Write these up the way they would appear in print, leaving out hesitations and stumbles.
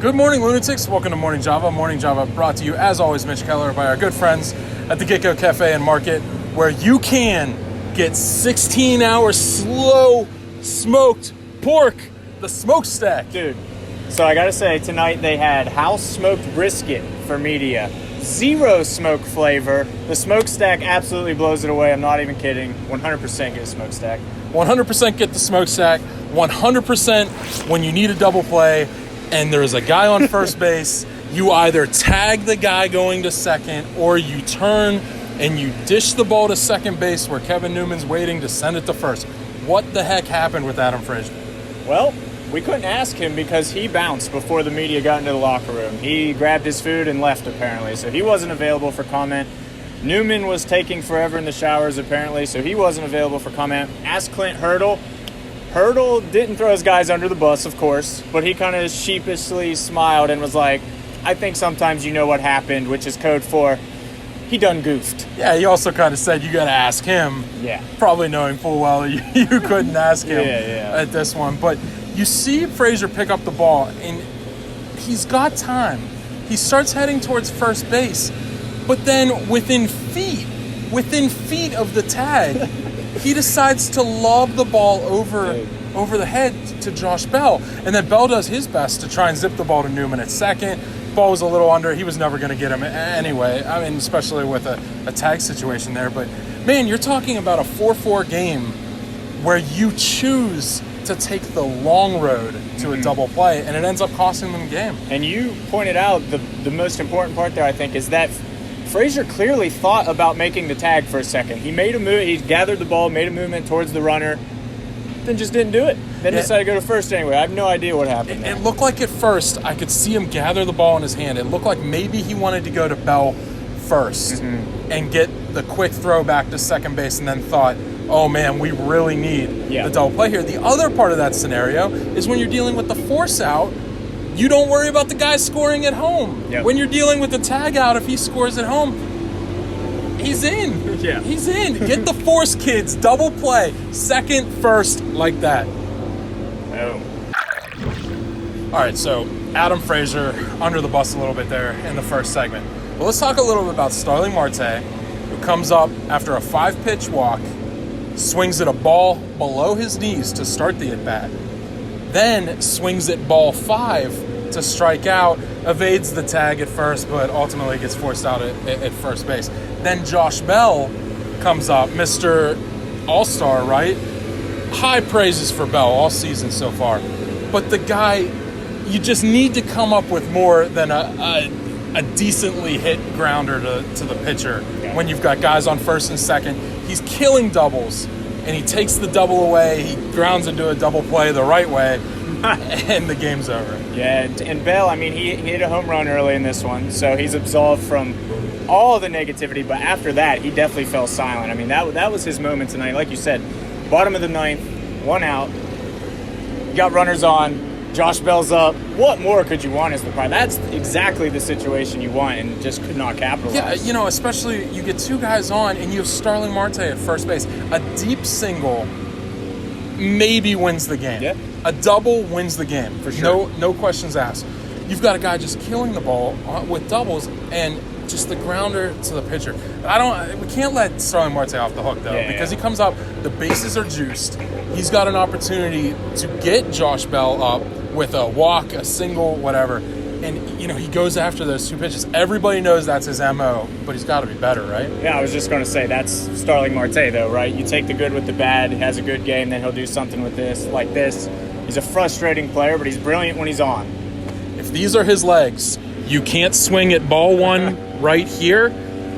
Good morning, lunatics. Welcome to Morning Java. Morning Java brought to you, as always, Mitch Keller, by our good friends at the Get-Go Cafe and Market, where you can get 16-hour slow smoked pork, the smokestack. Dude, so I gotta say, tonight they had house smoked brisket for media. Zero smoke flavor. The smokestack absolutely blows it away. I'm not even kidding. 100% get a smokestack. 100% get the smokestack. 100% when you need a double play and there's a guy on first base, you either tag the guy going to second or you turn and you dish the ball to second base where Kevin Newman's waiting to send it to first. What the heck happened with Adam Frazier? Well, we couldn't ask him because he bounced before the media got into the locker room. He grabbed his food and left, apparently, so he wasn't available for comment. Newman was taking forever in the showers, apparently, so he wasn't available for comment. Ask Clint Hurdle. Hurdle didn't throw his guys under the bus, of course, but he kind of sheepishly smiled and was like, I think sometimes you know what happened, which is code for he done goofed. Yeah, he also kind of said you got to ask him. Yeah. Probably knowing full well you couldn't ask him at this one. But you see Frazier pick up the ball, and he's got time. He starts heading towards first base, but then within feet of the tag, he decides to lob the ball over the head to Josh Bell. And then Bell does his best to try and zip the ball to Newman at second. Ball was a little under. He was never going to get him anyway. I mean, especially with a tag situation there. But, man, you're talking about a 4-4 game where you choose to take the long road to a double play, and it ends up costing them the game. And you pointed out the most important part there, I think, is that Frazier clearly thought about making the tag for a second. He made a move. He gathered the ball, made a movement towards the runner, then just didn't do it. Then decided to go to first anyway. I have no idea what happened there. It looked like at first I could see him gather the ball in his hand. It looked like maybe he wanted to go to Bell first and get the quick throw back to second base, and then thought, oh man, we really need the double play here. The other part of that scenario is when you're dealing with the force out, you don't worry about the guy scoring at home. Yep. When you're dealing with the tag out, if he scores at home, he's in. Yeah. He's in. Get the force, kids. Double play. Second, first, like that. Oh. All right, so Adam Frazier under the bus a little bit there in the first segment. But let's talk a little bit about Starling Marte, who comes up after a 5-pitch walk, swings at a ball below his knees to start the at-bat, then swings at ball 5 to strike out, evades the tag at first, but ultimately gets forced out at first base. Then Josh Bell comes up, Mr. All-Star, right? High praises for Bell all season so far. But the guy, you just need to come up with more than a decently hit grounder to the pitcher when you've got guys on first and second. He's killing doubles, and he takes the double away, he grounds into a double play the right way, and the game's over. Yeah, and Bell, I mean, he hit a home run early in this one, so he's absolved from all the negativity, but after that, he definitely fell silent. I mean, that was his moment tonight. Like you said, bottom of the ninth, 1 out, you got runners on, Josh Bell's up. What more could you want as the prime? That's exactly the situation you want, and just could not capitalize. Yeah, especially you get 2 guys on, and you have Starling Marte at first base. A deep single maybe wins the game. Yeah. A double wins the game. For sure. No questions asked. You've got a guy just killing the ball with doubles, and just the grounder to the pitcher. We can't let Starling Marte off the hook, though, because he comes up, the bases are juiced. He's got an opportunity to get Josh Bell up with a walk, a single, whatever. And, he goes after those 2 pitches. Everybody knows that's his MO, but he's got to be better, right? Yeah, I was just going to say, that's Starling Marte, though, right? You take the good with the bad, has a good game, then he'll do something with this, like this. He's a frustrating player, but he's brilliant when he's on. If these are his legs, you can't swing at ball 1 right here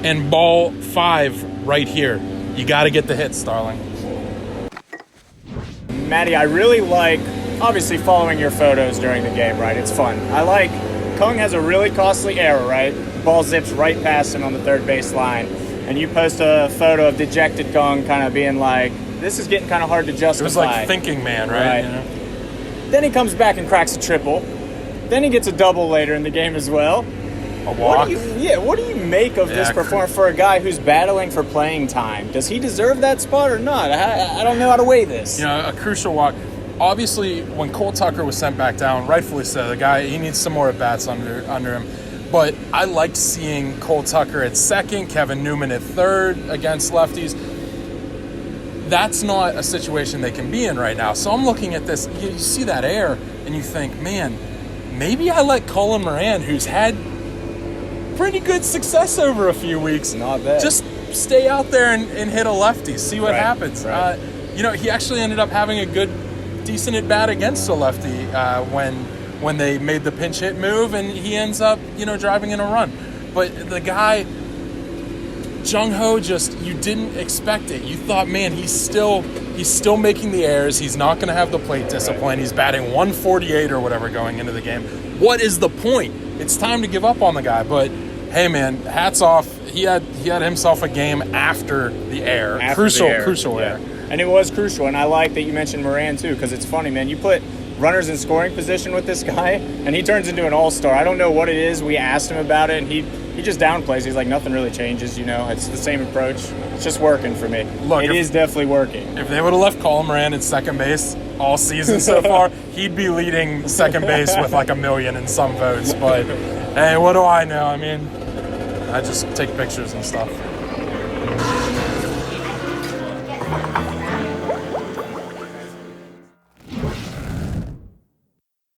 and ball 5 right here. You got to get the hit, Starling. Maddie, I really like, obviously, following your photos during the game, right? It's fun. I like, Kung has a really costly error, right? Ball zips right past him on the third base line. And you post a photo of dejected Kung kind of being like, this is getting kind of hard to justify. It was like thinking man, right? Then he comes back and cracks a triple. Then he gets a double later in the game as well. A walk? What do you make of this performance for a guy who's battling for playing time? Does he deserve that spot or not? I don't know how to weigh this. A crucial walk. obviously, when Cole Tucker was sent back down, rightfully so, the guy, he needs some more at-bats under him. But I liked seeing Cole Tucker at second, Kevin Newman at third against lefties. That's not a situation they can be in right now. So I'm looking at this, you see that air, and you think, man, maybe I let Colin Moran, who's had pretty good success over a few weeks, Not bad. just stay out there and hit a lefty, see what Right, happens. right. He actually ended up having a decent at bat against a lefty when they made the pinch hit move, and he ends up driving in a run. But the guy, Jung Ho, just, you didn't expect it. You thought, man, he's still making the errors. He's not going to have the plate discipline. Right. He's batting 148 or whatever going into the game. What is the point? It's time to give up on the guy. But hey, man, hats off. He had himself a game after the error. Crucial error. And it was crucial. And I like that you mentioned Moran too, because it's funny, man. You put runners in scoring position with this guy, and he turns into an all-star. I don't know what it is. We asked him about it, and he just downplays. He's like, nothing really changes, It's the same approach. It's just working for me. Look, it is definitely working. If they would have left Colin Moran at second base all season so far, he'd be leading second base with like 1 million in some votes. But hey, what do I know? I mean, I just take pictures and stuff.